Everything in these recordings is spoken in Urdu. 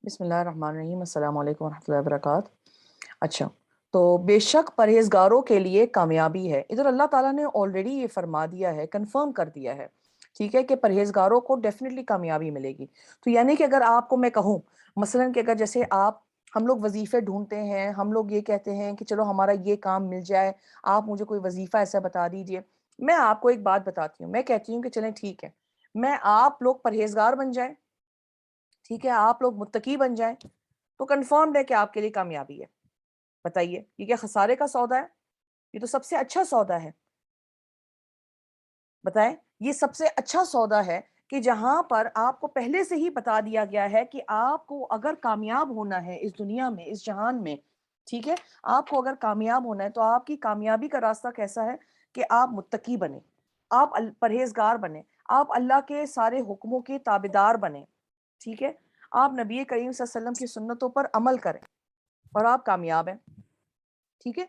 بسم اللہ الرحمن الرحیم، السلام علیکم ورحمۃ اللہ وبرکاتہ۔ اچھا، تو بے شک پرہیزگاروں کے لیے کامیابی ہے۔ ادھر اللہ تعالیٰ نے آلریڈی یہ فرما دیا ہے، کنفرم کر دیا ہے، ٹھیک ہے، کہ پرہیزگاروں کو ڈیفینیٹلی کامیابی ملے گی۔ تو یعنی کہ اگر آپ کو میں کہوں مثلاً کہ اگر جیسے ہم لوگ وظیفے ڈھونڈتے ہیں، ہم لوگ یہ کہتے ہیں کہ چلو ہمارا یہ کام مل جائے، آپ مجھے کوئی وظیفہ ایسا بتا دیجئے۔ میں آپ کو ایک بات بتاتی ہوں، میں کہتی ہوں کہ چلیں ٹھیک ہے، میں آپ لوگ پرہیزگار بن جائیں، ٹھیک ہے، آپ لوگ متقی بن جائیں، تو کنفرمڈ ہے کہ آپ کے لیے کامیابی ہے۔ بتائیے یہ کیا خسارے کا سودا ہے؟ یہ تو سب سے اچھا سودا ہے۔ بتائیں، یہ سب سے اچھا سودا ہے کہ جہاں پر آپ کو پہلے سے ہی بتا دیا گیا ہے کہ آپ کو اگر کامیاب ہونا ہے اس دنیا میں، اس جہان میں، ٹھیک ہے، آپ کو اگر کامیاب ہونا ہے تو آپ کی کامیابی کا راستہ کیسا ہے کہ آپ متقی بنیں، آپ پرہیزگار بنیں، آپ اللہ کے سارے حکموں کے تابعدار بنیں، ٹھیک ہے، آپ نبی کریم صلی اللہ علیہ وسلم کی سنتوں پر عمل کریں اور آپ کامیاب ہیں، ٹھیک ہے۔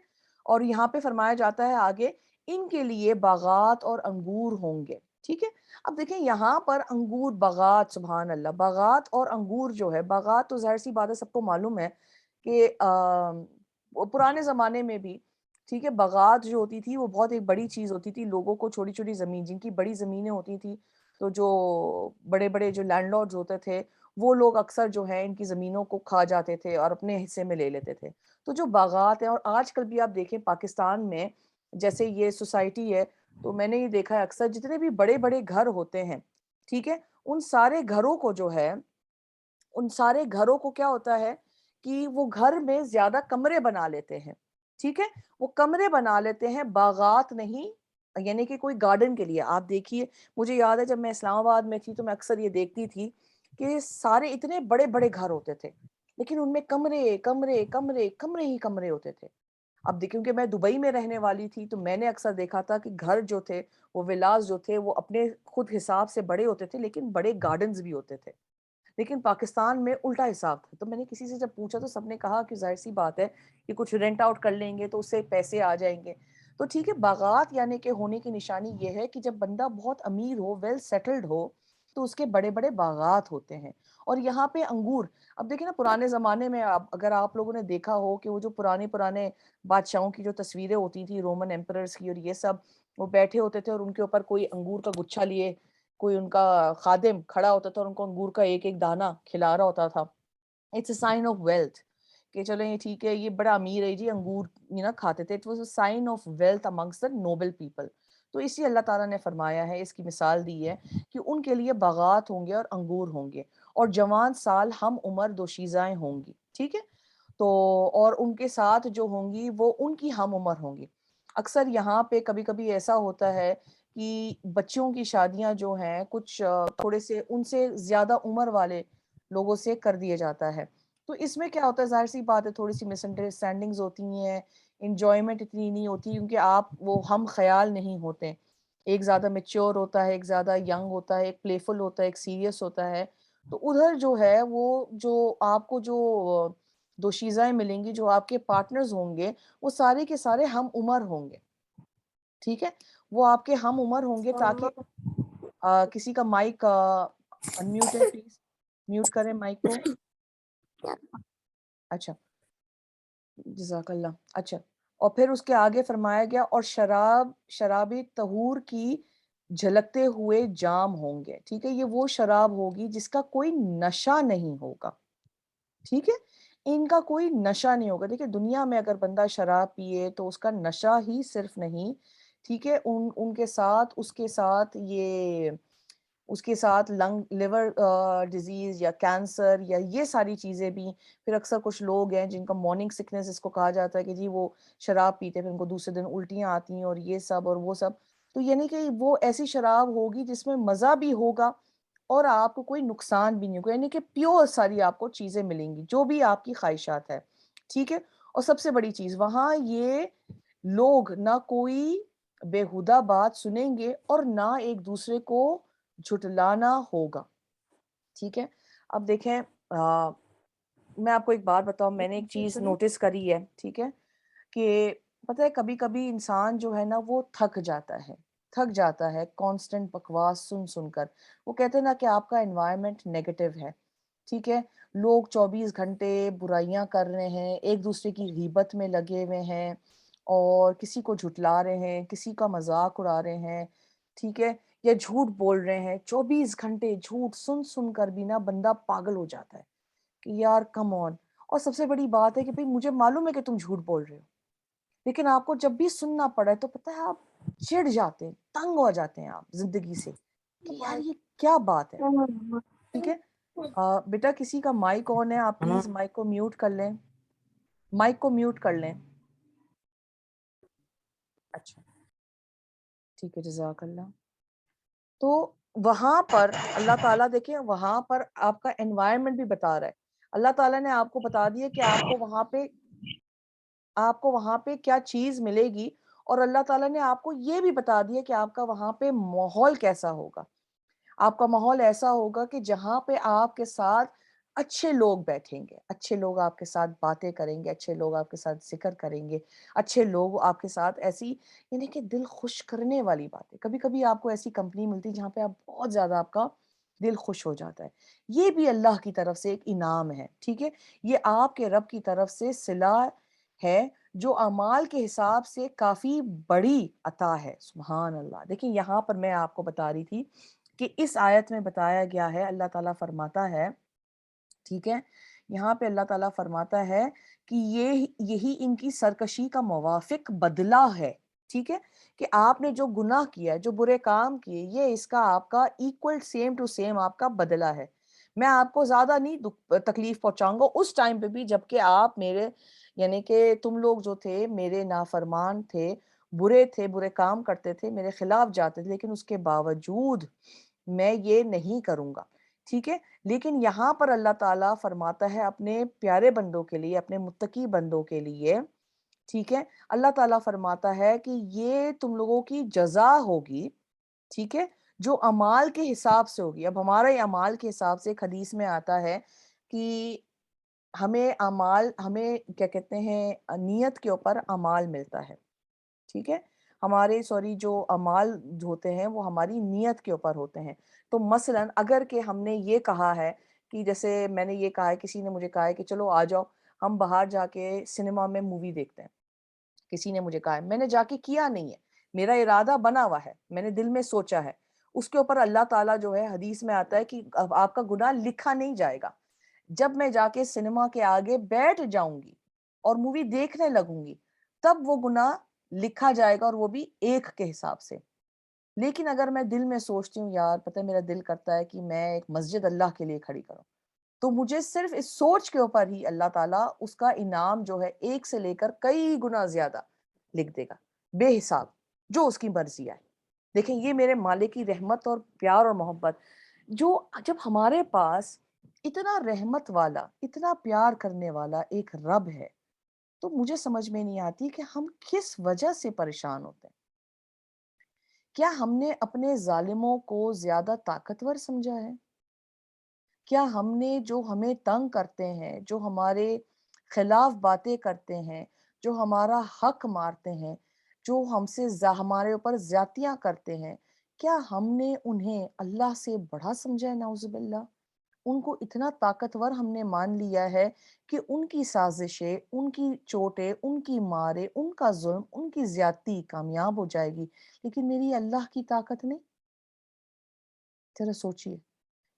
اور یہاں پہ فرمایا جاتا ہے آگے، ان کے لیے باغات اور انگور ہوں گے، ٹھیک ہے۔ اب دیکھیں یہاں پر انگور، باغات، سبحان اللہ، باغات اور انگور جو ہے، باغات تو ظاہر سی بات ہے، سب کو معلوم ہے کہ پرانے زمانے میں بھی، ٹھیک ہے، باغات جو ہوتی تھی وہ بہت ایک بڑی چیز ہوتی تھی، لوگوں کو چھوٹی چھوٹی زمین، جن کی بڑی زمینیں ہوتی تھی، تو جو بڑے بڑے جو لینڈ لارڈز ہوتے تھے وہ لوگ اکثر جو ہے ان کی زمینوں کو کھا جاتے تھے اور اپنے حصے میں لے لیتے تھے۔ تو جو باغات ہیں، اور آج کل بھی آپ دیکھیں پاکستان میں جیسے یہ سوسائٹی ہے، تو میں نے یہ دیکھا ہے اکثر جتنے بھی بڑے بڑے گھر ہوتے ہیں، ٹھیک ہے، ان سارے گھروں کو جو ہے، ان سارے گھروں کو کیا ہوتا ہے کہ وہ گھر میں زیادہ کمرے بنا لیتے ہیں، ٹھیک ہے، وہ کمرے بنا لیتے ہیں، باغات نہیں، یعنی کہ کوئی گارڈن کے لیے۔ آپ دیکھیے، مجھے یاد ہے جب میں اسلام آباد میں تھی تو میں اکثر یہ دیکھتی تھی کہ سارے اتنے بڑے بڑے گھر ہوتے تھے، لیکن ان میں کمرے کمرے کمرے کمرے ہی کمرے ہوتے تھے۔ اب دیکھیں کہ میں دبئی میں رہنے والی تھی تو میں نے اکثر دیکھا تھا کہ گھر جو تھے، وہ ولاز جو تھے، وہ اپنے خود حساب سے بڑے ہوتے تھے، لیکن بڑے گارڈنز بھی ہوتے تھے۔ لیکن پاکستان میں الٹا حساب تھا۔ تو میں نے کسی سے جب پوچھا تو سب نے کہا کہ ظاہر سی بات ہے کہ کچھ رینٹ آؤٹ کر لیں گے تو اس سے پیسے آ جائیں گے۔ تو ٹھیک ہے، باغات یعنی کہ ہونے کی نشانی یہ ہے کہ جب بندہ بہت امیر ہو، ویل سیٹلڈ ہو، تو اس کے بڑے بڑے باغات ہوتے ہیں۔ اور یہاں پہ انگور، اب دیکھیں نا پرانے زمانے میں اگر آپ لوگوں نے دیکھا ہو کہ وہ جو پرانے پرانے بادشاہوں کی جو تصویریں ہوتی تھی، رومن ایمپررز کی، اور یہ سب، وہ بیٹھے ہوتے تھے اور ان کے اوپر کوئی انگور کا گچھا لیے کوئی ان کا خادم کھڑا ہوتا تھا اور ان کو انگور کا ایک ایک دانہ کھلا رہا ہوتا تھا۔ It's a sign of wealth, کہ چلیں یہ ٹھیک ہے، یہ بڑا امیر ہے جی، انگور کھاتے تھے۔ It was a sign of wealth amongst the noble people. تو اسی اللہ تعالیٰ نے فرمایا ہے، اس کی مثال دی ہے کہ ان کے لیے باغات ہوں گے اور انگور ہوں گے، اور جوان سال ہم عمر دوشیزائیں ہوں گی، ٹھیک ہے، تو اور ان کے ساتھ جو ہوں گی وہ ان کی ہم عمر ہوں گی۔ اکثر یہاں پہ کبھی کبھی ایسا ہوتا ہے کہ بچیوں کی شادیاں جو ہیں کچھ تھوڑے سے ان سے زیادہ عمر والے لوگوں سے کر دیا جاتا ہے۔ تو اس میں کیا ہوتا ہے، ظاہر سی بات ہے تھوڑی سی مس انڈرسٹینڈنگز ہوتی ہیں، انجوائمنٹ اتنی نہیں ہوتی، کیونکہ آپ وہ ہم خیال نہیں ہوتے۔ ایک زیادہ میچور ہوتا ہے، ایک زیادہ ینگ ہوتا ہے، ایک پلے فل ہوتا ہے، ایک سیریس ہوتا ہے۔ تو ادھر جو ہے وہ جو آپ کو جو دوشیزائیں ملیں گی، جو آپ کے پارٹنرز ہوں گے، وہ سارے کے سارے ہم عمر ہوں گے، ٹھیک ہے، وہ آپ کے ہم عمر ہوں گے۔ تاکہ کسی کا مائک انمیوٹ ہے، پلیز میوٹ کریں مائک کو۔ اچھا، جزاک اللہ۔ اچھا، اور پھر اس کے آگے فرمایا گیا، اور شراب طہور کی جھلکتے ہوئے جام ہوں گے، ٹھیک ہے، یہ وہ شراب ہوگی جس کا کوئی نشہ نہیں ہوگا، ٹھیک ہے، ان کا کوئی نشہ نہیں ہوگا۔ دیکھیں دنیا میں اگر بندہ شراب پیے تو اس کا نشہ ہی صرف نہیں، ٹھیک ہے، ان کے ساتھ اس کے ساتھ لنگ لیور ڈیزیز یا کینسر یا یہ ساری چیزیں بھی۔ پھر اکثر کچھ لوگ ہیں جن کا مارننگ سکنس اس کو کہا جاتا ہے کہ جی وہ شراب پیتے پھر ان کو دوسرے دن الٹیاں آتی ہیں اور یہ سب اور وہ سب۔ تو یعنی کہ وہ ایسی شراب ہوگی جس میں مزہ بھی ہوگا اور آپ کو کوئی نقصان بھی نہیں ہوگا، یعنی کہ پیور ساری آپ کو چیزیں ملیں گی جو بھی آپ کی خواہشات ہے، ٹھیک ہے۔ اور سب سے بڑی چیز، وہاں یہ لوگ نہ کوئی بےہودہ بات سنیں گے اور نہ ایک دوسرے کو جھٹلانا ہوگا، ٹھیک ہے۔ اب دیکھیں میں آپ کو ایک بات بتاؤں، میں نے ایک چیز نوٹس کری ہے، ٹھیک ہے، کہ پتہ ہے کبھی کبھی انسان جو ہے نا وہ تھک جاتا ہے کانسٹنٹ بکواس سن سن کر۔ وہ کہتے ہیں نا کہ آپ کا انوائرمنٹ نیگیٹو ہے، ٹھیک ہے، لوگ 24 گھنٹے برائیاں کر رہے ہیں، ایک دوسرے کی غیبت میں لگے ہوئے ہیں، اور کسی کو جھٹلا رہے ہیں، کسی کا مذاق اڑا رہے ہیں، ٹھیک ہے، یا جھوٹ بول رہے ہیں۔ 24 گھنٹے جھوٹ سن سن کر بھی نا بندہ پاگل ہو جاتا ہے کہ یار کم آن۔ اور سب سے بڑی بات ہے کہ بھئی مجھے معلوم ہے کہ تم جھوٹ بول رہے ہو، لیکن آپ کو جب بھی سننا پڑے تو پتہ ہے آپ چڑ جاتے ہیں، تنگ ہو جاتے ہیں آپ زندگی سے کہ یار یہ کیا بات ہے، ٹھیک ہے۔ بیٹا کسی کا مائک آن ہے، آپ پلیز مائک کو میوٹ کر لیں، مائک کو میوٹ کر لیں۔ اچھا ٹھیک ہے، جزاک اللہ۔ تو وہاں پر اللہ تعالیٰ دیکھیں، وہاں پر آپ کا انوائرمنٹ بھی بتا رہا ہے، اللہ تعالیٰ نے آپ کو بتا دیا کہ آپ کو وہاں پہ کیا چیز ملے گی، اور اللہ تعالیٰ نے آپ کو یہ بھی بتا دیا کہ آپ کا وہاں پہ ماحول کیسا ہوگا۔ آپ کا ماحول ایسا ہوگا کہ جہاں پہ آپ کے ساتھ اچھے لوگ بیٹھیں گے، اچھے لوگ آپ کے ساتھ باتیں کریں گے، اچھے لوگ آپ کے ساتھ ذکر کریں گے، اچھے لوگ آپ کے ساتھ ایسی، یعنی کہ دل خوش کرنے والی باتیں۔ کبھی کبھی آپ کو ایسی کمپنی ملتی جہاں پہ آپ بہت زیادہ آپ کا دل خوش ہو جاتا ہے، یہ بھی اللہ کی طرف سے ایک انعام ہے، ٹھیک ہے۔ یہ آپ کے رب کی طرف سے صلہ ہے، جو اعمال کے حساب سے کافی بڑی عطا ہے، سبحان اللہ۔ دیکھیں یہاں پر میں آپ کو بتا رہی تھی کہ اس آیت میں بتایا گیا ہے، اللہ تعالیٰ فرماتا ہے، ٹھیک ہے، یہاں پہ اللہ تعالیٰ فرماتا ہے کہ یہی ان کی سرکشی کا موافق بدلہ ہے، ٹھیک ہے، کہ آپ نے جو گناہ کیا، جو برے کام کیے، یہ اس کا آپ کا ایکول سیم ٹو سیم آپ کا بدلہ ہے۔ میں آپ کو زیادہ نہیں تکلیف پہنچاؤں گا اس ٹائم پہ بھی جبکہ آپ میرے، یعنی کہ تم لوگ جو تھے میرے نافرمان تھے، برے تھے، برے کام کرتے تھے، میرے خلاف جاتے تھے، لیکن اس کے باوجود میں یہ نہیں کروں گا، ٹھیک ہے۔ لیکن یہاں پر اللہ تعالیٰ فرماتا ہے اپنے پیارے بندوں کے لیے، اپنے متقی بندوں کے لیے، ٹھیک ہے، اللہ تعالیٰ فرماتا ہے کہ یہ تم لوگوں کی جزا ہوگی، ٹھیک ہے، جو اعمال کے حساب سے ہوگی۔ اب ہمارے اعمال کے حساب سے ایک حدیث میں آتا ہے کہ ہمیں کیا کہتے ہیں، نیت کے اوپر اعمال ملتا ہے، ٹھیک ہے، ہمارے جو اعمال ہوتے ہیں وہ ہماری نیت کے اوپر ہوتے ہیں۔ تو مثلا اگر کہ ہم نے یہ کہا ہے کہ جیسے میں نے یہ کہا ہے، کسی نے مجھے کہا ہے کہ چلو آ جاؤ ہم باہر جا کے سنیما میں مووی دیکھتے ہیں، کسی نے مجھے کہا ہے، میں نے جا کے کیا نہیں ہے، میرا ارادہ بنا ہوا ہے، میں نے دل میں سوچا ہے، اس کے اوپر اللہ تعالیٰ جو ہے حدیث میں آتا ہے کہ آپ کا گناہ لکھا نہیں جائے گا۔ جب میں جا کے سنیما کے آگے بیٹھ جاؤں گی اور مووی دیکھنے لگوں گی تب وہ گناہ لکھا جائے گا، اور وہ بھی ایک کے حساب سے۔ لیکن اگر میں دل میں سوچتی ہوں یار پتہ ہے میرا دل کرتا ہے کہ میں ایک مسجد اللہ کے لیے کھڑی کروں، تو مجھے صرف اس سوچ کے اوپر ہی اللہ تعالیٰ اس کا انعام جو ہے ایک سے لے کر کئی گنا زیادہ لکھ دے گا، بے حساب، جو اس کی مرضی آئے۔ دیکھیں یہ میرے مالک کی رحمت اور پیار اور محبت، جو جب ہمارے پاس اتنا رحمت والا، اتنا پیار کرنے والا ایک رب ہے، تو مجھے سمجھ میں نہیں آتی کہ ہم کس وجہ سے پریشان ہوتے ہیں۔ کیا ہم نے اپنے ظالموں کو زیادہ طاقتور سمجھا ہے؟ کیا ہم نے جو ہمیں تنگ کرتے ہیں، جو ہمارے خلاف باتیں کرتے ہیں، جو ہمارا حق مارتے ہیں، جو ہمارے اوپر زیادتیاں کرتے ہیں، کیا ہم نے انہیں اللہ سے بڑا سمجھا ہے؟ نعوذ باللہ، ان کو اتنا طاقتور ہم نے مان لیا ہے کہ ان کی سازشیں، ان کی چوٹیں، ان کی مارے، ان کا ظلم، ان کی زیادتی کامیاب ہو جائے گی، لیکن میری اللہ کی طاقت نہیں۔ ذرا سوچئے،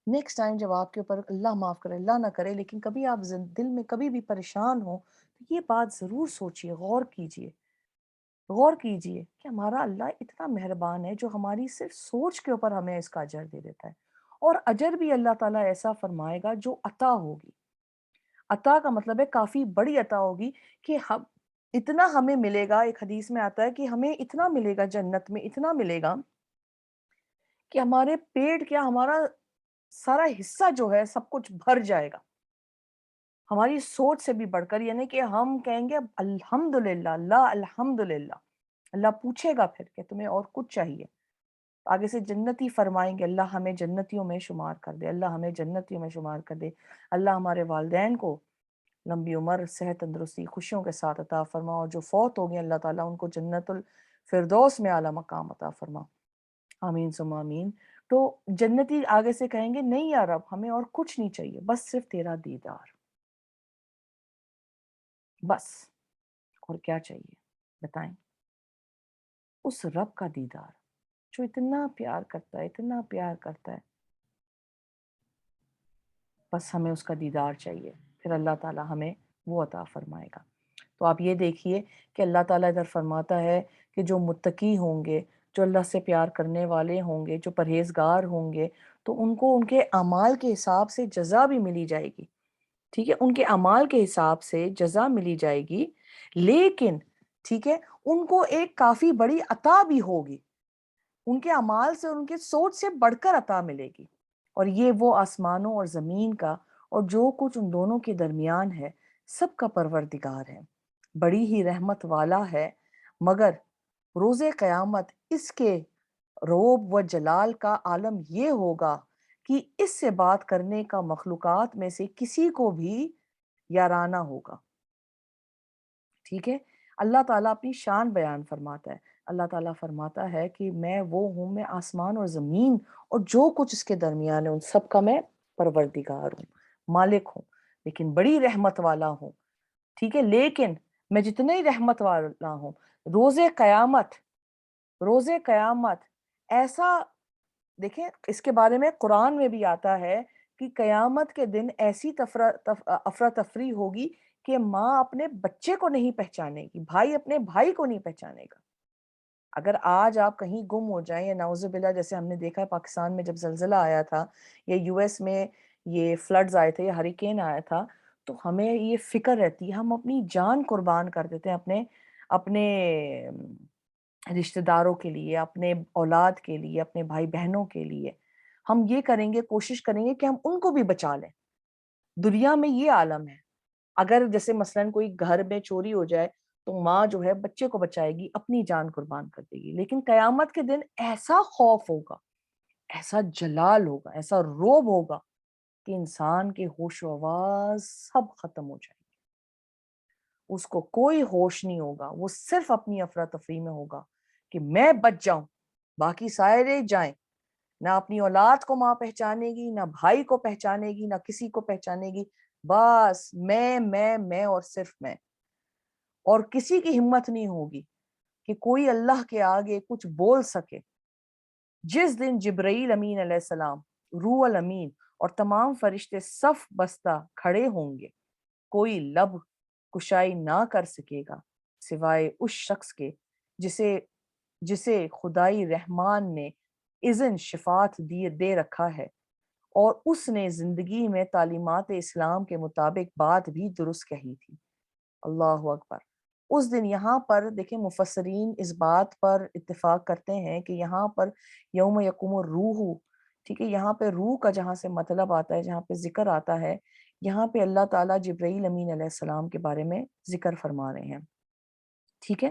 نیکسٹ ٹائم جب آپ کے اوپر، اللہ معاف کرے، اللہ نہ کرے، لیکن کبھی آپ دل میں کبھی بھی پریشان ہو تو یہ بات ضرور سوچئے، غور کیجئے کہ ہمارا اللہ اتنا مہربان ہے جو ہماری صرف سوچ کے اوپر ہمیں اس کا اجر دے دیتا ہے، اور اجر بھی اللہ تعالیٰ ایسا فرمائے گا جو عطا ہوگی۔ عطا کا مطلب ہے کافی بڑی عطا ہوگی، کہ اتنا ہمیں ملے گا۔ ایک حدیث میں آتا ہے کہ ہمیں اتنا ملے گا جنت میں، اتنا ملے گا کہ ہمارے پیٹ کیا، ہمارا سارا حصہ جو ہے سب کچھ بھر جائے گا، ہماری سوچ سے بھی بڑھ کر، یعنی کہ ہم کہیں گے الحمدللہ، اللہ الحمدللہ۔ اللہ پوچھے گا پھر کہ تمہیں اور کچھ چاہیے؟ آگے سے جنتی فرمائیں گے اللہ ہمیں جنتیوں میں شمار کر دے، اللہ ہمیں جنتیوں میں شمار کر دے، اللہ ہمارے والدین کو لمبی عمر، صحت، تندرستی، خوشیوں کے ساتھ عطا فرما، اور جو فوت ہو گئے اللہ تعالیٰ ان کو جنت الفردوس میں اعلیٰ مقام عطا فرما، آمین ثم آمین۔ تو جنتی آگے سے کہیں گے نہیں یا رب ہمیں اور کچھ نہیں چاہیے، بس صرف تیرا دیدار، بس اور کیا چاہیے بتائیں؟ اس رب کا دیدار جو اتنا پیار کرتا ہے، اتنا پیار کرتا ہے، بس ہمیں اس کا دیدار چاہیے، پھر اللہ تعالیٰ ہمیں وہ عطا فرمائے گا۔ تو آپ یہ دیکھیے کہ اللہ تعالیٰ ادھر فرماتا ہے کہ جو متقی ہوں گے، جو اللہ سے پیار کرنے والے ہوں گے، جو پرہیزگار ہوں گے، تو ان کو ان کے اعمال کے حساب سے جزا بھی ملی جائے گی، ٹھیک ہے، ان کے اعمال کے حساب سے جزا ملی جائے گی، لیکن ٹھیک ہے ان کو ایک کافی بڑی عطا بھی ہوگی، ان کے اعمال سے، ان کے سوچ سے بڑھ کر عطا ملے گی، اور یہ وہ آسمانوں اور زمین کا اور جو کچھ ان دونوں کے درمیان ہے سب کا پروردگار ہے، بڑی ہی رحمت والا ہے، مگر روز قیامت اس کے روب و جلال کا عالم یہ ہوگا کہ اس سے بات کرنے کا مخلوقات میں سے کسی کو بھی یارانہ ہوگا، ٹھیک ہے۔ اللہ تعالیٰ اپنی شان بیان فرماتا ہے، اللہ تعالیٰ فرماتا ہے کہ میں وہ ہوں، میں آسمان اور زمین اور جو کچھ اس کے درمیان ہے ان سب کا میں پروردگار ہوں، مالک ہوں، لیکن بڑی رحمت والا ہوں، ٹھیک ہے۔ لیکن میں جتنا ہی رحمت والا ہوں، روز قیامت، روز قیامت ایسا، دیکھیں اس کے بارے میں قرآن میں بھی آتا ہے کہ قیامت کے دن ایسی افراتفری ہوگی کہ ماں اپنے بچے کو نہیں پہچانے گی، بھائی اپنے بھائی کو نہیں پہچانے گا۔ اگر آج آپ کہیں گم ہو جائیں، یا نعوذ باللہ جیسے ہم نے دیکھا ہے پاکستان میں جب زلزلہ آیا تھا، یا یو ایس میں یہ فلڈز آئے تھے، یا ہریکین آیا تھا، تو ہمیں یہ فکر رہتی ہے، ہم اپنی جان قربان کر دیتے ہیں اپنے رشتہ داروں کے لیے، اپنے اولاد کے لیے، اپنے بھائی بہنوں کے لیے، ہم یہ کریں گے، کوشش کریں گے کہ ہم ان کو بھی بچا لیں۔ دنیا میں یہ عالم ہے، اگر جیسے مثلاً کوئی گھر میں چوری ہو جائے تو ماں جو ہے بچے کو بچائے گی، اپنی جان قربان کر دے گی، لیکن قیامت کے دن ایسا خوف ہوگا، ایسا جلال ہوگا، ایسا روب ہوگا کہ انسان کے ہوش و آواز سب ختم ہو جائے گی، اس کو کوئی ہوش نہیں ہوگا، وہ صرف اپنی افراتفری میں ہوگا کہ میں بچ جاؤں، باقی سارے جائیں، نہ اپنی اولاد کو ماں پہچانے گی، نہ بھائی کو پہچانے گی، نہ کسی کو پہچانے گی، بس میں اور صرف میں، اور کسی کی ہمت نہیں ہوگی کہ کوئی اللہ کے آگے کچھ بول سکے۔ جس دن جبرائیل امین علیہ السلام، روح الامین اور تمام فرشتے صف بستہ کھڑے ہوں گے، کوئی لب کشائی نہ کر سکے گا سوائے اس شخص کے جسے خدائی رحمان نے اذن شفاعت دے رکھا ہے، اور اس نے زندگی میں تعلیمات اسلام کے مطابق بات بھی درست کہی تھی۔ اللہ اکبر۔ اس دن یہاں پر دیکھیں مفسرین اس بات پر اتفاق کرتے ہیں کہ یہاں پر یوم یقوم الروح، ٹھیک ہے، یہاں پہ روح کا جہاں سے مطلب آتا ہے، جہاں پہ ذکر آتا ہے، یہاں پہ اللہ تعالیٰ جبرائیل امین علیہ السلام کے بارے میں ذکر فرما رہے ہیں، ٹھیک ہے،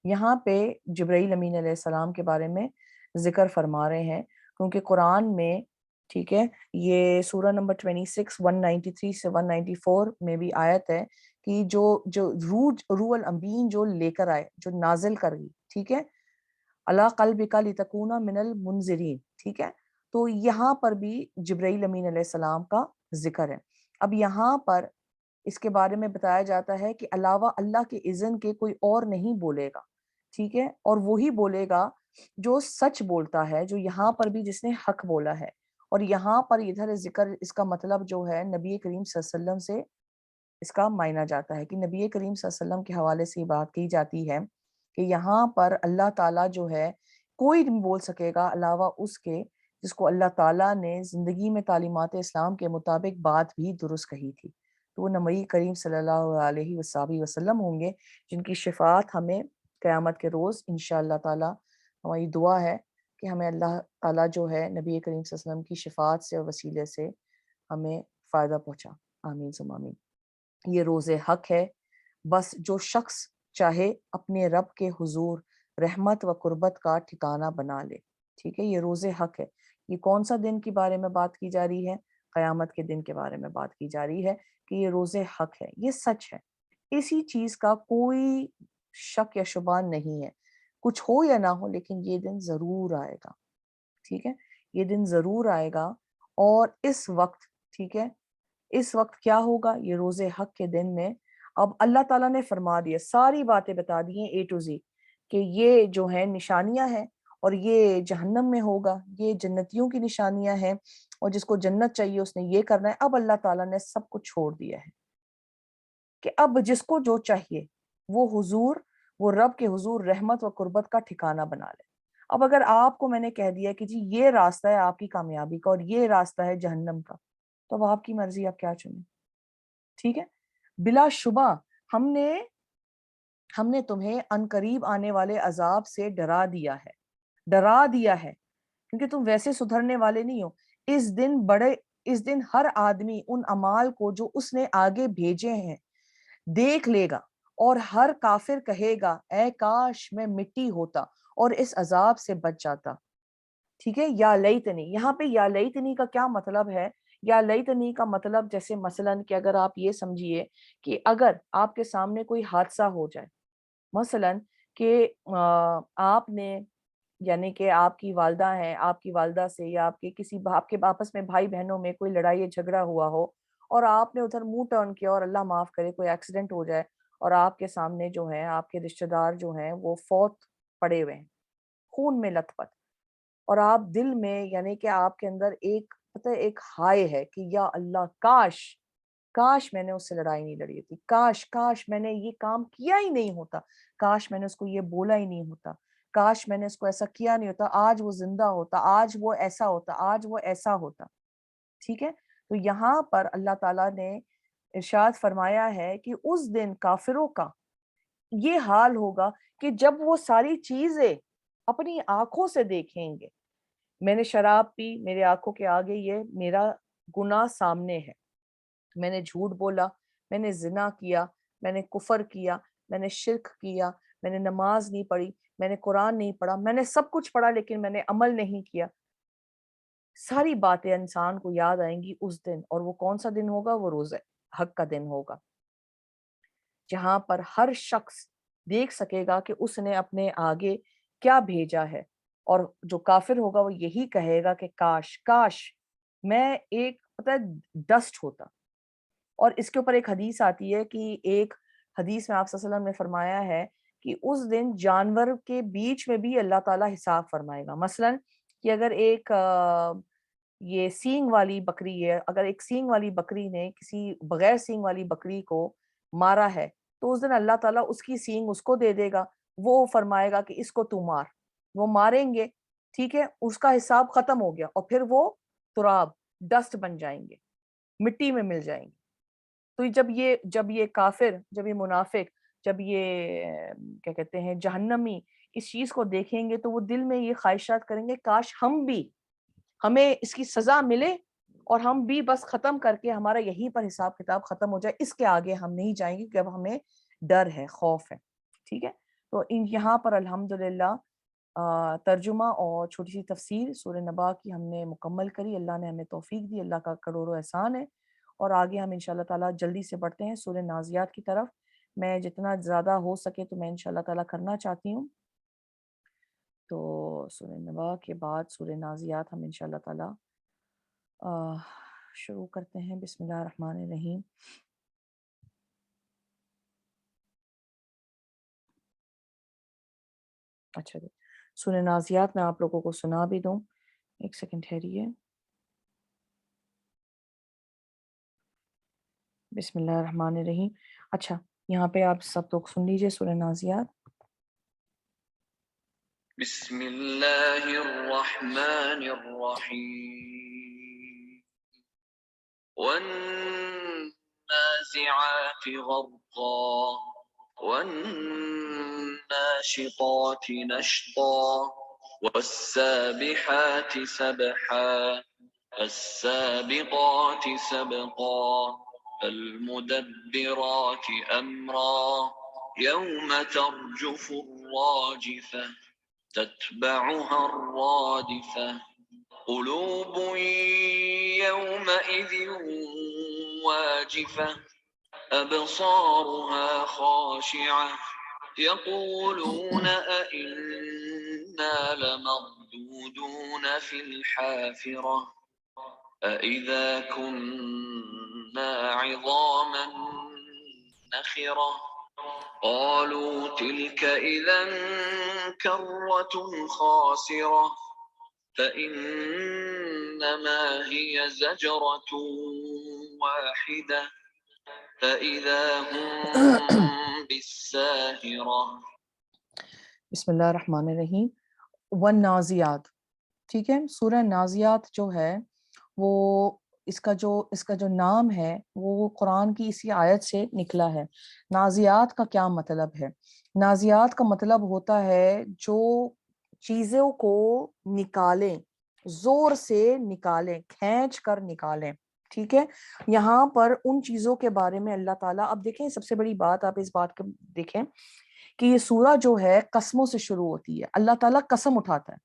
یہاں پہ جبرائیل امین علیہ السلام کے بارے میں ذکر فرما رہے ہیں، کیونکہ قرآن میں، ٹھیک ہے، یہ سورہ نمبر 26 193 سے 194 میں بھی آیت ہے کہ جو روح الامین جو لے کر آئے، جو نازل کر گئی، ٹھیک ہے، علی قلبک لتکون من المنذرین، ٹھیک ہے، تو یہاں پر بھی جبرائیل امین علیہ السلام کا ذکر ہے۔ اب یہاں پر اس کے بارے میں بتایا جاتا ہے کہ علاوہ اللہ کے اذن کے کوئی اور نہیں بولے گا، ٹھیک ہے، اور وہی بولے گا جو سچ بولتا ہے، جو یہاں پر بھی جس نے حق بولا ہے، اور یہاں پر ادھر ذکر اس کا مطلب جو ہے نبی کریم صلی اللہ علیہ وسلم سے اس کا معنی جاتا ہے، کہ نبی کریم صلی اللہ علیہ وسلم کے حوالے سے یہ بات کی جاتی ہے کہ یہاں پر اللہ تعالیٰ جو ہے کوئی نہیں بول سکے گا علاوہ اس کے جس کو اللہ تعالیٰ نے زندگی میں تعلیمات اسلام کے مطابق بات بھی درست کہی تھی، تو وہ نبی کریم صلی اللہ علیہ وسلم ہوں گے جن کی شفاعت ہمیں قیامت کے روز انشاءاللہ تعالیٰ، ہماری دعا ہے کہ ہمیں اللہ تعالیٰ جو ہے نبی کریم صلی اللہ علیہ وسلم کی شفاعت سے اور وسیلے سے ہمیں فائدہ پہنچا، آمین ثم آمین۔ یہ روز حق ہے، بس جو شخص چاہے اپنے رب کے حضور رحمت و قربت کا ٹھکانہ بنا لے، ٹھیک ہے، یہ روز حق ہے۔ یہ کون سا دن کے بارے میں بات کی جا رہی ہے؟ قیامت کے دن کے بارے میں بات کی جا رہی ہے کہ یہ روز حق ہے، یہ سچ ہے، اسی چیز کا کوئی شک یا شبہ نہیں ہے، کچھ ہو یا نہ ہو لیکن یہ دن ضرور آئے گا، ٹھیک ہے، یہ دن ضرور آئے گا، اور اس وقت، ٹھیک ہے، اس وقت کیا ہوگا؟ یہ روز حق کے دن میں اب اللہ تعالیٰ نے فرما دیا، ساری باتیں بتا دی ہیں A to Z کہ یہ جو ہے نشانیاں ہیں، اور یہ جہنم میں ہوگا، یہ جنتیوں کی نشانیاں ہیں، اور جس کو جنت چاہیے اس نے یہ کرنا ہے۔ اب اللہ تعالیٰ نے سب کچھ چھوڑ دیا ہے کہ اب جس کو جو چاہیے وہ رب کے حضور رحمت و قربت کا ٹھکانہ بنا لے۔ اب اگر آپ کو میں نے کہہ دیا کہ جی یہ راستہ ہے آپ کی کامیابی کا اور یہ راستہ ہے جہنم کا، تو اب آپ کی مرضی، آپ کیا چنیں، ٹھیک ہے؟ بلا شبہ ہم نے تمہیں عنقریب آنے والے عذاب سے ڈرا دیا ہے کیونکہ تم ویسے سدھرنے والے نہیں ہو۔ اس دن ہر آدمی ان اعمال کو جو اس نے آگے بھیجے ہیں دیکھ لے گا، اور ہر کافر کہے گا اے کاش میں مٹی ہوتا اور اس عذاب سے بچ جاتا، ٹھیک ہے؟ یا لیتنی، یہاں پہ یا لیتنی کا کیا مطلب ہے؟ یا لیتنی کا مطلب جیسے مثلاً کہ اگر آپ یہ سمجھیے کہ اگر آپ کے سامنے کوئی حادثہ ہو جائے، مثلاً کہ آپ نے، یعنی کہ آپ کی والدہ ہیں، آپ کی والدہ سے یا آپ کے آپس میں بھائی بہنوں میں کوئی لڑائی جھگڑا ہوا ہو، اور آپ نے ادھر منہ ٹرن کیا اور اللہ معاف کرے کوئی ایکسیڈنٹ ہو جائے، اور آپ کے سامنے جو ہے آپ کے رشتہ دار جو ہیں وہ فوت پڑے ہوئے ہیں خون میں لت پت، اور آپ دل میں، یعنی کہ آپ کے اندر ایک ہائے ہے کہ یا اللہ کاش میں نے اس سے لڑائی نہیں لڑی تھی، کاش میں نے یہ کام کیا ہی نہیں ہوتا، کاش میں نے اس کو یہ بولا ہی نہیں ہوتا، کاش میں نے اس کو ایسا کیا نہیں ہوتا، آج وہ زندہ ہوتا، آج وہ ایسا ہوتا، آج وہ ایسا ہوتا، ٹھیک ہے؟ تو یہاں پر اللہ تعالیٰ نے ارشاد فرمایا ہے کہ اس دن کافروں کا یہ حال ہوگا کہ جب وہ ساری چیزیں اپنی آنکھوں سے دیکھیں گے، میں نے شراب پی، میرے آنکھوں کے آگے یہ میرا گناہ سامنے ہے، میں نے جھوٹ بولا، میں نے زنا کیا، میں نے کفر کیا، میں نے شرک کیا، میں نے نماز نہیں پڑھی، میں نے قرآن نہیں پڑھا، میں نے سب کچھ پڑھا لیکن میں نے عمل نہیں کیا۔ ساری باتیں انسان کو یاد آئیں گی اس دن، اور وہ کون سا دن ہوگا؟ وہ روز حق کا دن ہوگا، جہاں پر ہر شخص دیکھ سکے گا کہ اس نے اپنے آگے کیا بھیجا ہے، اور جو کافر ہوگا وہ یہی کہے گا کہ کاش میں ایک پتہ ڈسٹ ہوتا۔ اور اس کے اوپر ایک حدیث آتی ہے کہ ایک حدیث میں آپ صلی اللہ علیہ وسلم نے فرمایا ہے کہ اس دن جانور کے بیچ میں بھی اللہ تعالیٰ حساب فرمائے گا۔ مثلاً کہ اگر ایک یہ سینگ والی بکری ہے، اگر ایک سینگ والی بکری نے کسی بغیر سینگ والی بکری کو مارا ہے، تو اس دن اللہ تعالیٰ اس کی سینگ اس کو دے دے گا، وہ فرمائے گا کہ اس کو تو مار، وہ ماریں گے، ٹھیک ہے؟ اس کا حساب ختم ہو گیا، اور پھر وہ تراب، ڈسٹ بن جائیں گے، مٹی میں مل جائیں گے۔ تو جب یہ کافر، جب یہ منافق، جب یہ کیا کہتے ہیں جہنمی اس چیز کو دیکھیں گے تو وہ دل میں یہ خواہشات کریں گے کاش ہمیں اس کی سزا ملے اور ہم بھی بس ختم کر کے ہمارا یہیں پر حساب کتاب ختم ہو جائے، اس کے آگے ہم نہیں جائیں گے کہ اب ہمیں ڈر ہے، خوف ہے، ٹھیک ہے؟ تو یہاں پر الحمدللہ ترجمہ اور چھوٹی سی تفسیر سورہ نبا کی ہم نے مکمل کری، اللہ نے ہمیں توفیق دی، اللہ کا کروڑوں احسان ہے، اور آگے ہم انشاءاللہ تعالیٰ جلدی سے بڑھتے ہیں سورہ نازیات کی طرف۔ میں جتنا زیادہ ہو سکے تو میں انشاءاللہ تعالیٰ کرنا چاہتی ہوں، تو سورہ نبا کے بعد سورہ نازیات ہم انشاءاللہ تعالیٰ شروع کرتے ہیں۔ بسم اللہ الرحمن الرحیم۔ اچھا جی، سورہ نازیات میں آپ لوگوں کو سنا بھی دوں، ایک سیکنڈ ٹھہریے۔ بسم اللہ الرحمن الرحیم۔ اچھا، یہاں پہ آپ سب لوگ سن لیجئے سورہ نازیات۔ بسم اللہ الرحمن الرحیم، والنازعات غرقا والناشطات نشطا والسابحات سبحا السابقات سبقا المدبرات أمرا يوم ترجف الراجفة تتبعها الرادفة قلوب يومئذ واجفة أبصارها خاشعة يقولون أئنا لمرضون مردودون في الحافرة أإذا كنا عظاما نخرة قالوا تلك إذا كرة خاسرة فإنما هي زجرة واحدة فإذا هم بالساهرة. بسم اللہ الرحمن الرحیم. والنازیات، ٹھیک ہے. سورہ نازیات جو ہے وہ اس کا جو نام ہے وہ قرآن کی اسی آیت سے نکلا ہے. نازیات کا کیا مطلب ہے؟ نازیات کا مطلب ہوتا ہے جو چیزوں کو نکالیں، زور سے نکالیں، کھینچ کر نکالیں. ٹھیک ہے. یہاں پر ان چیزوں کے بارے میں اللہ تعالیٰ، اب دیکھیں سب سے بڑی بات، آپ اس بات کو دیکھیں کہ یہ سورہ جو ہے قسموں سے شروع ہوتی ہے. اللہ تعالیٰ قسم اٹھاتا ہے،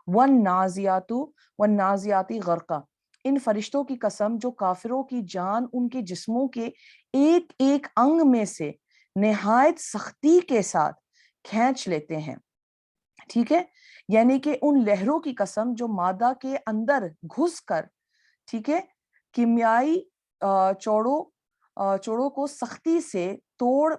وَالنَّازِعَاتُ وَالنَّازِعَاتِ غَرْقًا، ان فرشتوں کی قسم جو کافروں کی جان ان کے جسموں کے ایک ایک انگ میں سے نہایت سختی کے ساتھ کھینچ لیتے ہیں. ٹھیک ہے. یعنی کہ ان لہروں کی قسم جو مادہ کے اندر گھس کر، ٹھیک ہے، کیمیائی چوڑوں کو سختی سے توڑ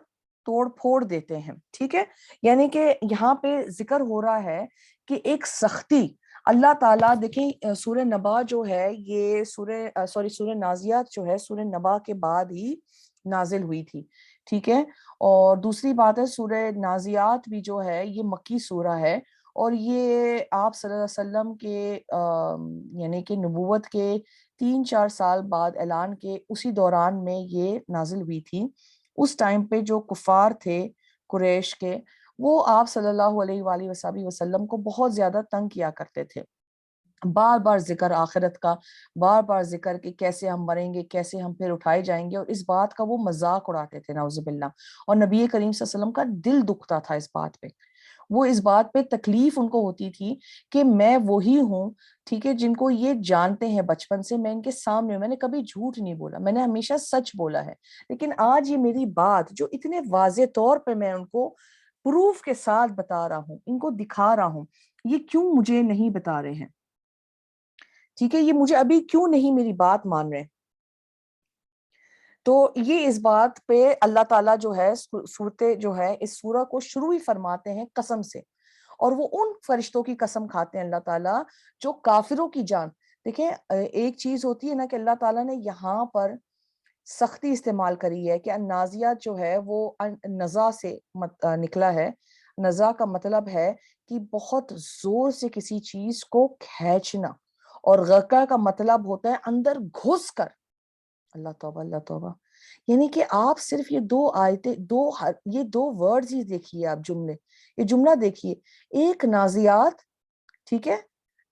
پھوڑ دیتے ہیں. ٹھیک ہے. یعنی کہ یہاں پہ ذکر ہو رہا ہے کہ ایک سختی اللہ تعالیٰ، دیکھیں سورہ نبا جو ہے یہ سورہ نازیات جو ہے سورہ نبا کے بعد ہی نازل ہوئی تھی. ٹھیک ہے. اور دوسری بات ہے سورہ نازیات بھی جو ہے یہ مکی سورہ ہے، اور یہ آپ صلی اللہ علیہ وسلم کے یعنی کہ نبوت کے 3-4 سال بعد اعلان کے اسی دوران میں یہ نازل ہوئی تھی. اس ٹائم پہ جو کفار تھے قریش کے، وہ آپ صلی اللہ علیہ وآلہ وسلم کو بہت زیادہ تنگ کیا کرتے تھے. بار بار ذکر آخرت کا، بار بار ذکر کہ کیسے ہم مریں گے، کیسے ہم پھر اٹھائے جائیں گے، اور اس بات کا وہ مذاق اڑاتے تھے نعوذ باللہ. اور نبی کریم صلی اللہ علیہ وسلم کا دل دکھتا تھا اس بات پہ. وہ اس بات پہ تکلیف ان کو ہوتی تھی کہ میں وہی ہوں، ٹھیک ہے، جن کو یہ جانتے ہیں بچپن سے، میں ان کے سامنے، میں نے کبھی جھوٹ نہیں بولا، میں نے ہمیشہ سچ بولا ہے. لیکن آج یہ میری بات جو اتنے واضح طور پہ میں ان کو پروف کے ساتھ بتا رہا ہوں، ان کو دکھا رہا ہوں، یہ کیوں مجھے نہیں بتا رہے ہیں؟ ٹھیک ہے. یہ مجھے ابھی کیوں نہیں میری بات مان رہے؟ تو یہ اس بات پہ اللہ تعالیٰ جو ہے صورتیں جو ہے اس سورہ کو شروع ہی فرماتے ہیں قسم سے. اور وہ ان فرشتوں کی قسم کھاتے ہیں اللہ تعالیٰ جو کافروں کی جان. دیکھیں ایک چیز ہوتی ہے نا کہ اللہ تعالیٰ نے یہاں پر سختی استعمال کری ہے کہ النازیات جو ہے وہ نزا سے نکلا ہے. نزا کا مطلب ہے کہ بہت زور سے کسی چیز کو کھینچنا، اور غرقہ کا مطلب ہوتا ہے اندر گھس کر. اللہ توبہ، اللہ توبہ. یعنی کہ آپ صرف یہ دو آیتیں، یہ دو ورڈز ہی دیکھیے، آپ یہ جملہ دیکھیے، ایک نازیات، ٹھیک ہے،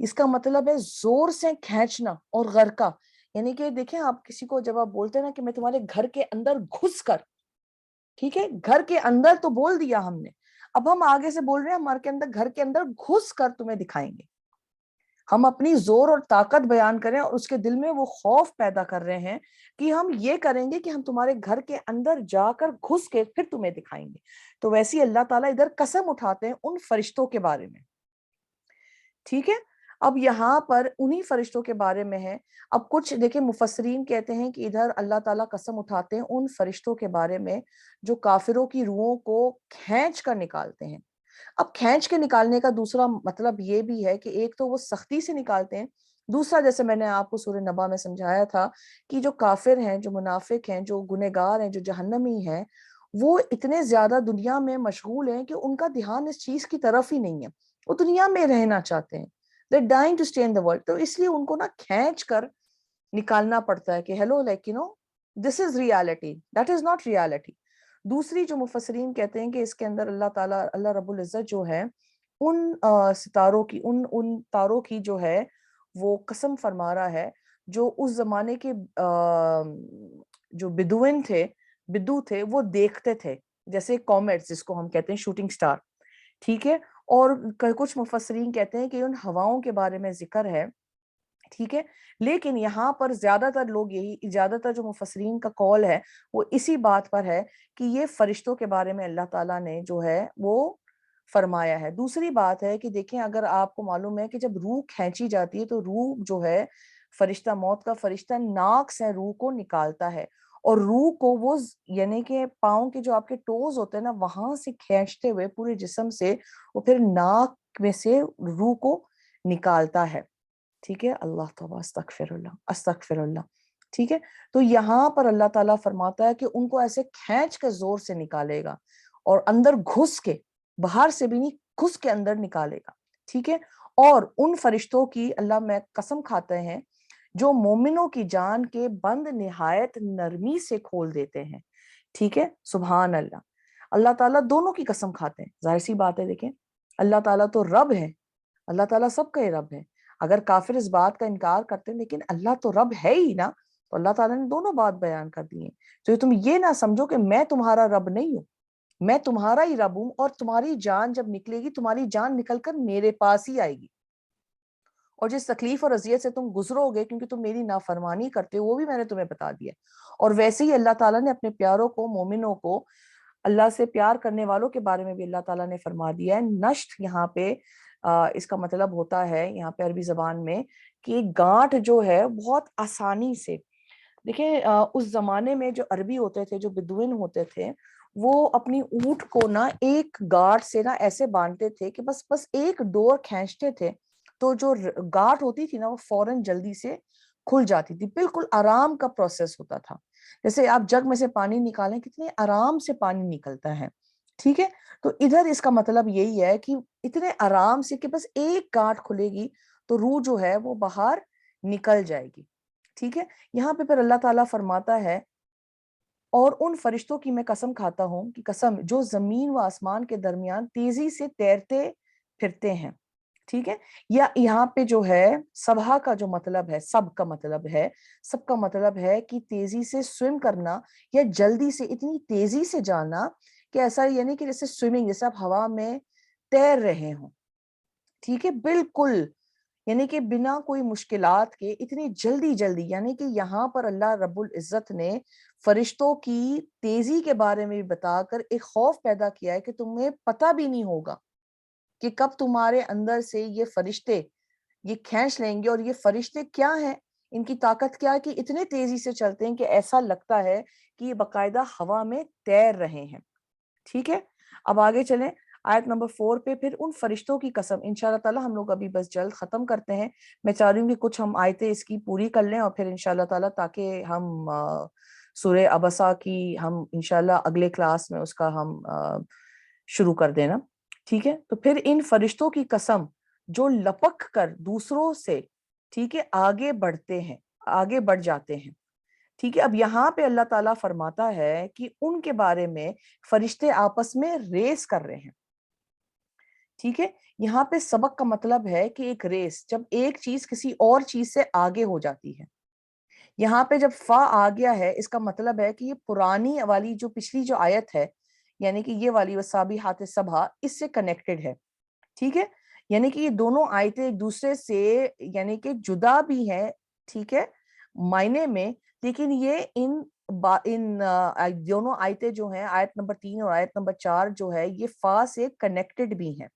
اس کا مطلب ہے زور سے کھینچنا، اور غرقہ یعنی کہ دیکھیں آپ کسی کو جب آپ بولتے ہیں نا کہ میں تمہارے گھر کے اندر گھس کر، ٹھیک ہے، گھر کے اندر تو بول دیا ہم نے، اب ہم آگے سے بول رہے ہیں ہمارے اندر گھر کے اندر گھس کر تمہیں دکھائیں گے. ہم اپنی زور اور طاقت بیان کریں اور اس کے دل میں وہ خوف پیدا کر رہے ہیں کہ ہم یہ کریں گے کہ ہم تمہارے گھر کے اندر جا کر گھس کے پھر تمہیں دکھائیں گے. تو ویسے اللہ تعالیٰ ادھر قسم اٹھاتے ہیں ان فرشتوں کے بارے میں. ٹھیک ہے. اب یہاں پر انہی فرشتوں کے بارے میں ہے. اب کچھ دیکھیں مفسرین کہتے ہیں کہ ادھر اللہ تعالیٰ قسم اٹھاتے ہیں ان فرشتوں کے بارے میں جو کافروں کی روحوں کو کھینچ کر نکالتے ہیں. اب کھینچ کے نکالنے کا دوسرا مطلب یہ بھی ہے کہ ایک تو وہ سختی سے نکالتے ہیں، دوسرا جیسے میں نے آپ کو سورہ نبا میں سمجھایا تھا کہ جو کافر ہیں، جو منافق ہیں، جو گنہگار ہیں، جو جہنمی ہیں، وہ اتنے زیادہ دنیا میں مشغول ہیں کہ ان کا دھیان اس چیز کی طرف ہی نہیں ہے. وہ دنیا میں رہنا چاہتے ہیں. They're dying to stay in the world. تو اس لیے ان کو نا کھینچ کر نکالنا پڑتا ہے کہ hello like this is reality, that is not reality. دوسری جو مفسرین کہتے ہیں کہ اس کے اندر اللہ تعالیٰ، اللہ رب العزت جو ہے ان ستاروں کی، ان تاروں کی جو ہے وہ قسم فرما رہا ہے جو اس زمانے کے جو بدو تھے وہ دیکھتے تھے، جیسے کومیٹس جس کو ہم کہتے ہیں شوٹنگ سٹار. ٹھیک ہے. اور کچھ مفسرین کہتے ہیں کہ ان ہواؤں کے بارے میں ذکر ہے. ٹھیک ہے. لیکن یہاں پر زیادہ تر جو مفسرین کا قول ہے وہ اسی بات پر ہے کہ یہ فرشتوں کے بارے میں اللہ تعالیٰ نے جو ہے وہ فرمایا ہے۔ دوسری بات ہے کہ دیکھیں اگر آپ کو معلوم ہے کہ جب روح کھینچی جاتی ہے تو روح جو ہے فرشتہ موت کا فرشتہ ناک سے روح کو نکالتا ہے، اور روح کو وہ یعنی کہ پاؤں کے جو آپ کے ٹوز ہوتے ہیں نا وہاں سے کھینچتے ہوئے پورے جسم سے وہ پھر ناک میں سے روح کو نکالتا ہے۔ ٹھیک ہے، اللہ توبہ استغفر اللہ استغفر اللہ۔ ٹھیک ہے، تو یہاں پر اللہ تعالیٰ فرماتا ہے کہ ان کو ایسے کھینچ کے زور سے نکالے گا اور اندر گھس کے، باہر سے بھی نہیں، گھس کے اندر نکالے گا۔ ٹھیک ہے، اور ان فرشتوں کی اللہ میں قسم کھاتے ہیں جو مومنوں کی جان کے بند نہایت نرمی سے کھول دیتے ہیں۔ ٹھیک ہے، سبحان اللہ۔ اللہ تعالیٰ دونوں کی قسم کھاتے ہیں، ظاہر سی بات ہے، دیکھیں اللہ تعالیٰ تو رب ہے، اللہ تعالیٰ سب کا ہی رب ہے۔ اگر کافر اس بات کا انکار کرتے ہیں لیکن اللہ تو رب ہے ہی نا، تو اللہ تعالیٰ نے دونوں بات بیان کر دی ہیں۔ تو تم یہ نہ سمجھو کہ میں تمہارا رب نہیں ہوں، میں تمہارا ہی رب ہوں، اور تمہاری جان جب نکلے گی تمہاری جان نکل کر میرے پاس ہی آئے گی، اور جس تکلیف اور اذیت سے تم گزرو گے کیونکہ تم میری نافرمانی کرتے ہو وہ بھی میں نے تمہیں بتا دیا۔ اور ویسے ہی اللہ تعالیٰ نے اپنے پیاروں کو، مومنوں کو، اللہ سے پیار کرنے والوں کے بارے میں بھی اللہ تعالیٰ نے فرما دیا ہے۔ نشت یہاں پہ اس کا مطلب ہوتا ہے یہاں پہ عربی زبان میں کہ گانٹھ جو ہے بہت آسانی سے، دیکھیں اس زمانے میں جو عربی ہوتے تھے، جو بدوین ہوتے تھے، وہ اپنی اونٹ کو نا ایک گاٹھ سے نا ایسے باندھتے تھے کہ بس ایک ڈور کھینچتے تھے تو جو گاٹھ ہوتی تھی نا وہ فوراً جلدی سے کھل جاتی تھی۔ بالکل آرام کا پروسیس ہوتا تھا، جیسے آپ جگ میں سے پانی نکالیں کتنے آرام سے پانی نکلتا ہے۔ ٹھیک ہے، تو ادھر اس کا مطلب یہی ہے کہ اتنے آرام سے کہ بس ایک گاٹھ کھلے گی تو روح جو ہے وہ باہر نکل جائے گی۔ ٹھیک ہے، یہاں پہ پھر اللہ تعالیٰ فرماتا ہے اور ان فرشتوں کی میں قسم کھاتا ہوں کہ قسم جو زمین و آسمان کے درمیان تیزی سے تیرتے پھرتے ہیں۔ ٹھیک ہے، یا یہاں پہ جو ہے سبھا کا جو مطلب ہے، سب کا مطلب ہے، سب کا مطلب ہے کہ تیزی سے سوئم کرنا یا جلدی سے اتنی تیزی سے جانا کہ ایسا یعنی کہ جیسے سوئمنگ، جیسے آپ ہوا میں تیر رہے ہوں۔ ٹھیک ہے، بالکل یعنی کہ بنا کوئی مشکلات کے اتنی جلدی جلدی، یعنی کہ یہاں پر اللہ رب العزت نے فرشتوں کی تیزی کے بارے میں بھی بتا کر ایک خوف پیدا کیا ہے کہ تمہیں پتہ بھی نہیں ہوگا کہ کب تمہارے اندر سے یہ فرشتے یہ کھینچ لیں گے۔ اور یہ فرشتے کیا ہیں، ان کی طاقت کیا ہے کہ اتنے تیزی سے چلتے ہیں کہ ایسا لگتا ہے کہ یہ باقاعدہ ہوا میں تیر رہے ہیں۔ ٹھیک ہے، اب آگے چلیں آیت نمبر 4 پہ، پھر ان فرشتوں کی قسم، انشاءاللہ تعالی ہم لوگ ابھی بس جلد ختم کرتے ہیں۔ میں چاہ رہی ہوں کہ کچھ ہم آیتیں اس کی پوری کر لیں اور پھر انشاءاللہ تعالی تاکہ ہم سورہ عبسہ کی ہم انشاءاللہ اگلے کلاس میں اس کا ہم شروع کر دینا۔ ٹھیک ہے، تو پھر ان فرشتوں کی قسم جو لپک کر دوسروں سے، ٹھیک ہے، آگے بڑھتے ہیں، آگے بڑھ جاتے ہیں۔ ٹھیک ہے، اب یہاں پہ اللہ تعالیٰ فرماتا ہے کہ ان کے بارے میں فرشتے آپس میں ریس کر رہے ہیں۔ ٹھیک ہے، یہاں پہ سبق کا مطلب ہے کہ ایک ریس، جب ایک چیز کسی اور چیز سے آگے ہو جاتی ہے۔ یہاں پہ جب فا آ گیا ہے اس کا مطلب ہے کہ یہ پرانی والی جو پچھلی جو آیت ہے، یعنی کہ یہ والی وَالسَّابِحَاتِ سَبْحًا، اس سے کنیکٹڈ ہے۔ ٹھیک ہے، یعنی کہ یہ دونوں آیتیں ایک دوسرے سے یعنی کہ جدا بھی ہیں، ٹھیک ہے، معنی میں، لیکن یہ ان دونوں آیتیں جو ہیں، آیت نمبر 3 اور آیت نمبر 4 جو ہے، یہ فا سے کنیکٹڈ بھی ہیں۔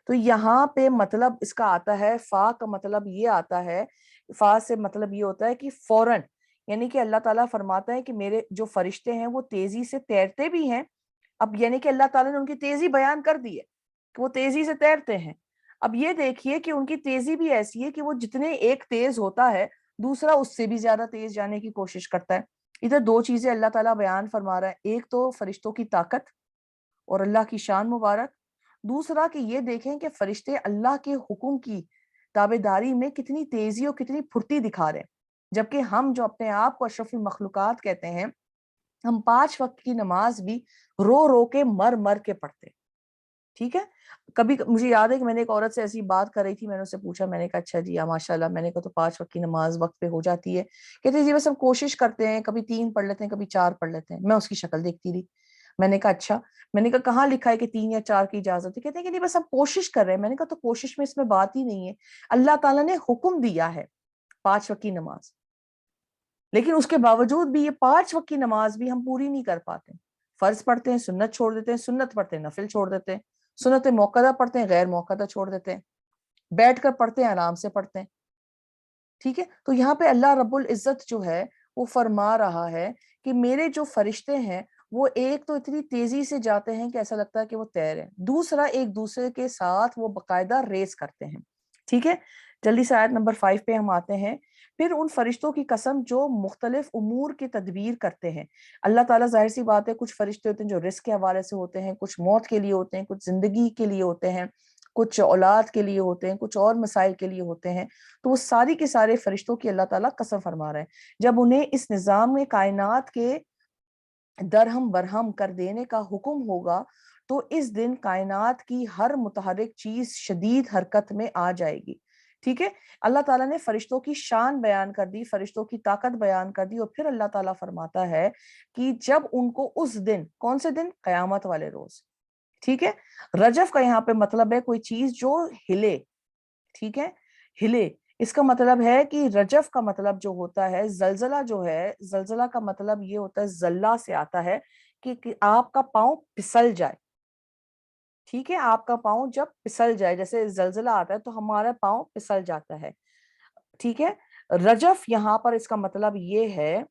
تو یہاں پہ مطلب اس کا آتا ہے، فا کا مطلب یہ آتا ہے، فا سے مطلب یہ ہوتا ہے کہ فوراً، یعنی کہ اللہ تعالیٰ فرماتا ہے کہ میرے جو فرشتے ہیں وہ تیزی سے تیرتے بھی ہیں۔ اب یعنی کہ اللہ تعالیٰ نے ان کی تیزی بیان کر دی ہے کہ وہ تیزی سے تیرتے ہیں۔ اب یہ دیکھیے کہ ان کی تیزی بھی ایسی ہے کہ وہ جتنے ایک تیز ہوتا ہے دوسرا اس سے بھی زیادہ تیز جانے کی کوشش کرتا ہے۔ ادھر دو چیزیں اللہ تعالیٰ بیان فرما رہا ہے، ایک تو فرشتوں کی طاقت اور اللہ کی شان مبارک، دوسرا کہ یہ دیکھیں کہ فرشتے اللہ کے حکم کی تابعداری میں کتنی تیزی اور کتنی پھرتی دکھا رہے ہیں، جبکہ ہم جو اپنے آپ کو اشرف المخلوقات کہتے ہیں، ہم 5 وقت کی نماز بھی رو رو کے مر مر کے پڑھتے۔ ٹھیک ہے، کبھی مجھے یاد ہے کہ میں نے ایک عورت سے ایسی بات کر رہی تھی، میں نے اس سے پوچھا، میں نے کہا اچھا جی ماشاءاللہ، میں نے کہا تو 5 وقت کی نماز وقت پہ ہو جاتی ہے؟ کہتے جی بس ہم کوشش کرتے ہیں، کبھی 3 پڑھ لیتے ہیں، کبھی 4 پڑھ لیتے ہیں۔ میں اس کی شکل دیکھتی رہی، میں نے کہا اچھا، میں نے کہا کہاں لکھا ہے کہ 3 یا 4 کی اجازت ہے؟ کہتے ہیں کہ نہیں بس ہم کوشش کر رہے ہیں۔ میں نے کہا تو کوشش میں اس میں بات ہی نہیں ہے، اللہ تعالیٰ نے حکم دیا ہے 5 وقت کی نماز، لیکن اس کے باوجود بھی یہ 5 وقت کی نماز بھی ہم پوری نہیں کر پاتے۔ فرض پڑھتے ہیں، سنت چھوڑ دیتے ہیں، سنت پڑھتے ہیں، نفل چھوڑ دیتے ہیں، سنت موقدہ پڑھتے ہیں، غیر موقدہ چھوڑ دیتے ہیں، بیٹھ کر پڑھتے ہیں، آرام سے پڑھتے ہیں، ٹھیک ہے. تو یہاں پہ اللہ رب العزت جو ہے وہ فرما رہا ہے کہ میرے جو فرشتے ہیں وہ ایک تو اتنی تیزی سے جاتے ہیں کہ ایسا لگتا ہے کہ وہ تیر ہیں، دوسرا ایک دوسرے کے ساتھ وہ باقاعدہ ریس کرتے ہیں. ٹھیک ہے، جلدی سے آیت نمبر 5 پہ ہم آتے ہیں. پھر ان فرشتوں کی قسم جو مختلف امور کی تدبیر کرتے ہیں. اللہ تعالیٰ ظاہر سی بات ہے کچھ فرشتے ہوتے ہیں جو رزق کے حوالے سے ہوتے ہیں، کچھ موت کے لیے ہوتے ہیں، کچھ زندگی کے لیے ہوتے ہیں، کچھ اولاد کے لیے ہوتے ہیں، کچھ اور مسائل کے لیے ہوتے ہیں. تو وہ ساری کے سارے فرشتوں کی اللہ تعالیٰ قسم فرما رہے ہیں. جب انہیں اس نظام میں کائنات کے درہم برہم کر دینے کا حکم ہوگا تو اس دن کائنات کی ہر متحرک چیز شدید حرکت میں آ جائے گی. ٹھیک ہے، اللہ تعالیٰ نے فرشتوں کی شان بیان کر دی، فرشتوں کی طاقت بیان کر دی، اور پھر اللہ تعالیٰ فرماتا ہے کہ جب ان کو اس دن، کون سے دن؟ قیامت والے روز. ٹھیک ہے، رجف کا یہاں پہ مطلب ہے کوئی چیز جو ہلے. ٹھیک ہے، ہلے، اس کا مطلب ہے کہ رجف کا مطلب جو ہوتا ہے، زلزلہ جو ہے، زلزلہ کا مطلب یہ ہوتا ہے، زلہ سے آتا ہے کہ آپ کا پاؤں پھسل جائے. ٹھیک ہے، آپ کا پاؤں جب پھسل جائے، جیسے زلزلہ آتا ہے تو ہمارا پاؤں پھسل جاتا ہے. ٹھیک ہے، رجف یہاں پر اس کا مطلب یہ ہے،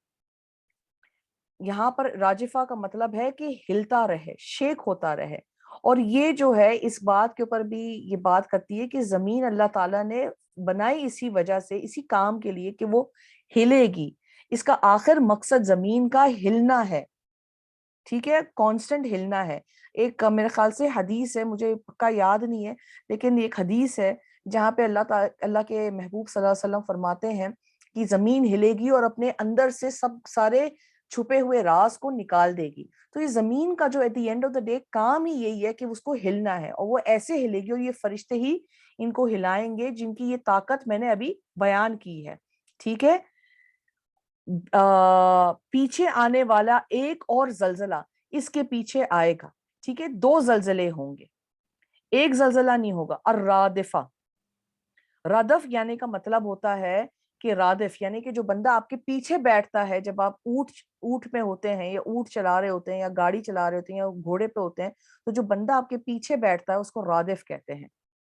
یہاں پر راجفہ کا مطلب ہے کہ ہلتا رہے، شیک ہوتا رہے. اور یہ جو ہے اس بات کے اوپر بھی یہ بات کرتی ہے کہ زمین اللہ تعالیٰ نے بنائی اسی وجہ سے، اسی کام کے لیے کہ وہ ہلے گی. اس کا آخر مقصد زمین کا ہلنا ہے. ٹھیک ہے، کانسٹنٹ ہلنا ہے. ایک میرے خیال سے حدیث ہے، مجھے پکا یاد نہیں ہے، لیکن ایک حدیث ہے جہاں پہ اللہ کے محبوب صلی اللہ علیہ وسلم فرماتے ہیں کہ زمین ہلے گی اور اپنے اندر سے سارے چھپے ہوئے راز کو نکال دے گی. تو یہ زمین کا جو at the end of the day کام ہی یہی ہے کہ اس کو ہلنا ہے، اور وہ ایسے ہلے گی، اور یہ فرشتے ہی ان کو ہلائیں گے جن کی یہ طاقت میں نے ابھی بیان کی ہے. ٹھیک ہے، پیچھے آنے والا ایک اور زلزلہ اس کے پیچھے آئے گا. ٹھیک ہے، 2 زلزلے ہوں گے، ایک زلزلہ نہیں ہوگا. الرادفہ، رادف یعنی کا مطلب ہوتا ہے کہ رادف یعنی کہ جو بندہ آپ کے پیچھے بیٹھتا ہے جب آپ اونٹ پہ ہوتے ہیں، یا اونٹ چلا رہے ہوتے ہیں، یا گاڑی چلا رہے ہوتے ہیں، یا گھوڑے پہ ہوتے ہیں، تو جو بندہ آپ کے پیچھے بیٹھتا ہے اس کو رادف کہتے ہیں.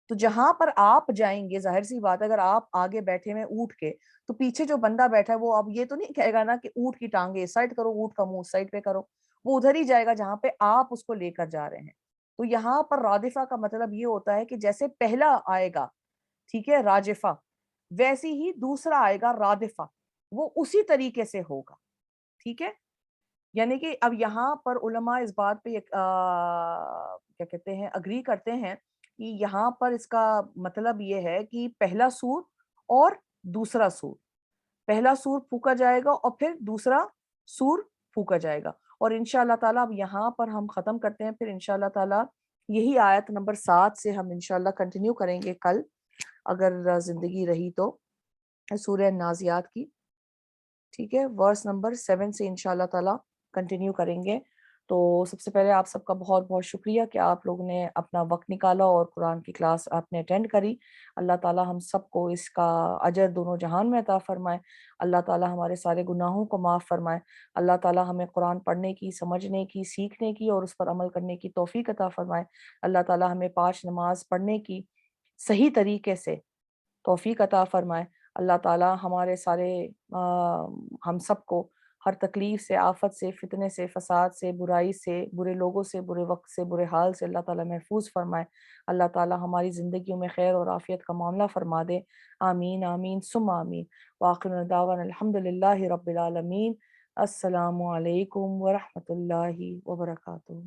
تو جہاں پر آپ جائیں گے، ظاہر سی بات ہے اگر آپ آگے بیٹھے ہوئے اونٹ کے، تو پیچھے جو بندہ بیٹھا ہے وہ اب یہ تو نہیں کہے گا نا کہ اونٹ کی ٹانگیں اس سائڈ کرو، اونٹ کا منہ اس سائڈ پہ کرو. وہ ادھر ہی جائے گا جہاں پہ آپ اس کو لے کر جا رہے ہیں. تو یہاں پر رادفہ کا مطلب یہ ہوتا ہے کہ جیسے پہلا آئے گا، ٹھیک ہے، راجفہ، ویسی ہی دوسرا آئے گا رادفہ، وہ اسی طریقے سے ہوگا. ٹھیک ہے، یعنی کہ اب یہاں پر علماء اس بات پہ کیا کہتے ہیں، اگری کرتے ہیں کہ یہاں پر اس کا مطلب یہ ہے کہ پہلا سور اور دوسرا سور، پہلا سور پھونکا جائے گا اور پھر دوسرا سور پھونکا جائے گا. اور انشاءاللہ تعالیٰ اب یہاں پر ہم ختم کرتے ہیں، پھر انشاءاللہ تعالیٰ یہی آیت نمبر 7 سے ہم انشاءاللہ کنٹینیو کریں گے کل، اگر زندگی رہی تو، سورہ نازیات کی. ٹھیک ہے، ورس نمبر 7 سے انشاءاللہ تعالیٰ کنٹینیو کریں گے. تو سب سے پہلے آپ سب کا بہت بہت شکریہ کہ آپ لوگوں نے اپنا وقت نکالا اور قرآن کی کلاس آپ نے اٹینڈ کری. اللہ تعالیٰ ہم سب کو اس کا اجر دونوں جہان میں عطا فرمائے. اللہ تعالیٰ ہمارے سارے گناہوں کو معاف فرمائے. اللہ تعالیٰ ہمیں قرآن پڑھنے کی، سمجھنے کی، سیکھنے کی اور اس پر عمل کرنے کی توفیق عطا فرمائے. اللہ تعالیٰ ہمیں 5 نماز پڑھنے کی صحیح طریقے سے توفیق عطا فرمائے. اللہ تعالیٰ ہمارے سارے ہم سب کو ہر تکلیف سے، آفت سے، فتنے سے، فساد سے، برائی سے، برے لوگوں سے، برے وقت سے، برے حال سے اللہ تعالیٰ محفوظ فرمائے. اللہ تعالیٰ ہماری زندگیوں میں خیر اور عافیت کا معاملہ فرما دے. آمین آمین ثم آمین. وآخر دعوانا الحمد للہ رب العالمین. السلام علیکم ورحمۃ اللہ وبرکاتہ.